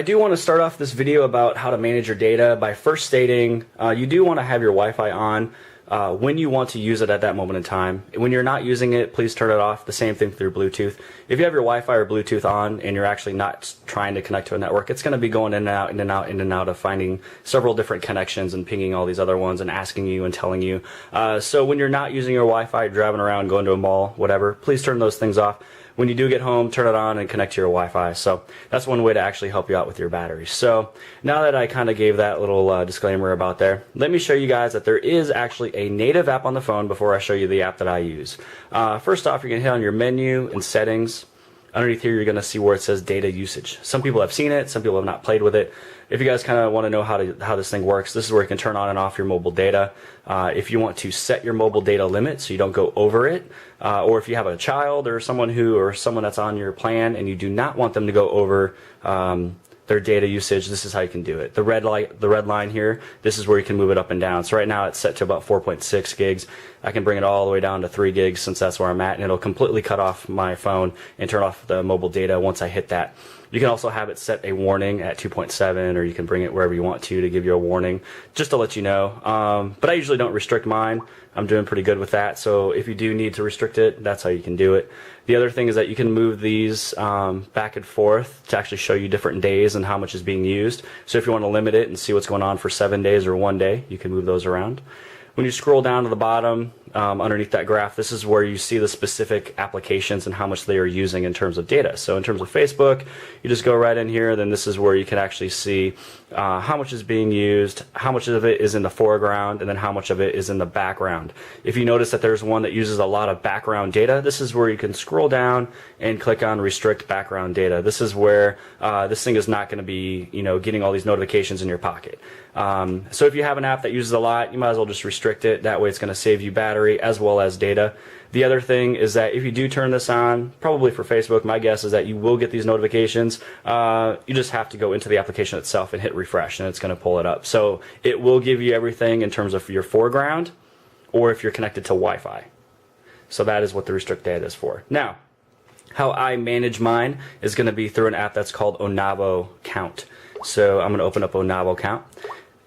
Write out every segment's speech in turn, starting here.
do want to start off this video about how to manage your data by first stating you do want to have your Wi-Fi on when you want to use it at that moment in time. When you're not using it, please turn it off. The same thing through Bluetooth. If you have your Wi-Fi or Bluetooth on and you're actually not trying to connect to a network, it's going to be going in and out, in and out, in and out of finding several different connections and pinging all these other ones and asking you and telling you. So when you're not using your Wi-Fi, driving around, going to a mall, whatever, please turn those things off. When you do get home, turn it on and connect to your Wi-Fi. So that's one way to actually help you out with your battery. So now that I kind of gave that little disclaimer about there, let me show you guys that there is actually a native app on the phone before I show you the app that I use. First off, you're going to hit on your menu and settings. Underneath here, you're going to see where it says data usage. Some people have seen it, some people have not played with it. If you guys kind of want to know how this thing works, this is where you can turn on and off your mobile data. If you want to set your mobile data limit so you don't go over it, or if you have a child or someone that's on your plan and you do not want them to go over their data usage, this is how you can do it. The red line here, this is where you can move it up and down. So right now it's set to about 4.6 gigs. I can bring it all the way down to 3 gigs since that's where I'm at, and it'll completely cut off my phone and turn off the mobile data once I hit that. You can also have it set a warning at 2.7, or you can bring it wherever you want to give you a warning, just to let you know. But I usually don't restrict mine. I'm doing pretty good with that. So if you do need to restrict it, that's how you can do it. The other thing is that you can move these back and forth to actually show you different days and how much is being used. So if you want to limit it and see what's going on for 7 days or 1 day, you can move those around. When you scroll down to the bottom, underneath that graph, this is where you see the specific applications and how much they are using in terms of data. So in terms of Facebook, you just go right in here, then this is where you can actually see how much is being used, how much of it is in the foreground, and then how much of it is in the background. If you notice that there's one that uses a lot of background data, this is where you can scroll down and click on restrict background data. This is where this thing is not going to be, getting all these notifications in your pocket. So if you have an app that uses a lot, you might as well just restrict it. That way it's going to save you battery as well as data. The other thing is that if you do turn this on, probably for Facebook, my guess is that you will get these notifications. You just have to go into the application itself and hit refresh, and it's going to pull it up. So it will give you everything in terms of your foreground, or if you're connected to Wi-Fi. So that is what the restrict data is for. Now, how I manage mine is going to be through an app that's called Onavo Count. So I'm going to open up Onavo Count.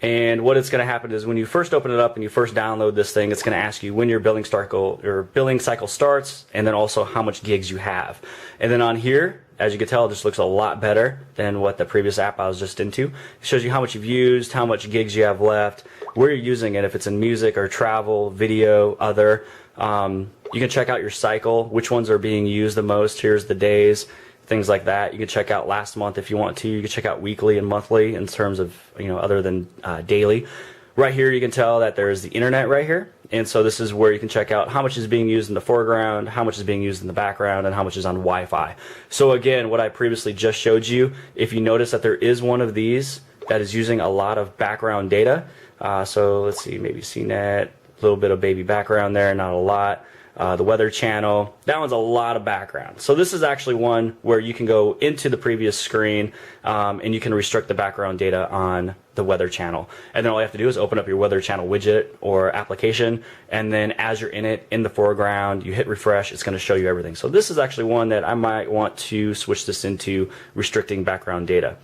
And what it's going to happen is when you first open it up and you first download this thing, it's going to ask you when your billing cycle starts, and then also how much gigs you have. And then on here, as you can tell, it just looks a lot better than what the previous app I was just into. It shows you how much you've used, how much gigs you have left, where you're using it, if it's in music or travel, video, other. You can check out your cycle, which ones are being used the most. Here's the days, things like that. You can check out last month if you want to. You can check out weekly and monthly in terms of, other than daily. Right here you can tell that there's the internet right here. And so this is where you can check out how much is being used in the foreground, how much is being used in the background, and how much is on Wi-Fi. So again, what I previously just showed you, if you notice that there is one of these that is using a lot of background data. So let's see, maybe CNET, a little bit of baby background there, not a lot. The Weather Channel, that one's a lot of background. So this is actually one where you can go into the previous screen and you can restrict the background data on the Weather Channel. And then all you have to do is open up your Weather Channel widget or application, and then as you're in it, in the foreground, you hit refresh, it's going to show you everything. So this is actually one that I might want to switch this into restricting background data.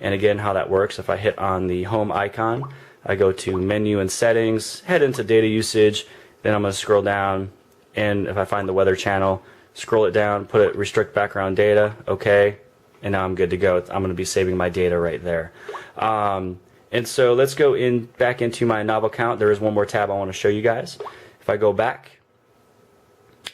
And again, how that works, if I hit on the home icon, I go to menu and settings, head into data usage, then I'm going to scroll down, and if I find the Weather Channel, scroll it down, put it restrict background data, okay, and now I'm good to go. I'm going to be saving my data right there. And so let's go back into my Onavo Count. There is one more tab I want to show you guys. If I go back,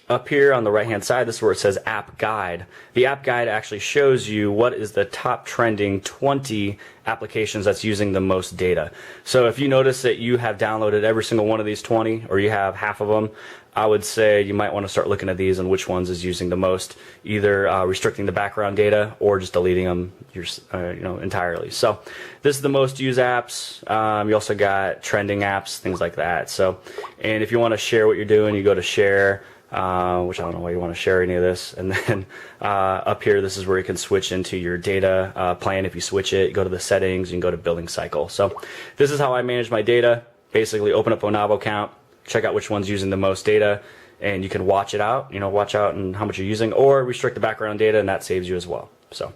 up here on the right hand side, this is where it says App Guide. The App Guide actually shows you what is the top trending 20 applications that's using the most data. So if you notice that you have downloaded every single one of these 20, or you have half of them, I would say you might want to start looking at these and which ones is using the most, either restricting the background data or just deleting them entirely. So this is the most used apps. You also got trending apps, things like that. So, and if you want to share what you're doing, you go to share, which I don't know why you want to share any of this. And then up here, this is where you can switch into your data plan. If you switch it, you go to the settings, you can go to billing cycle. So this is how I manage my data. Basically open up Onavo Count, check out which one's using the most data, and you can watch it out, watch out and how much you're using, or restrict the background data, and that saves you as well. So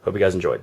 hope you guys enjoyed.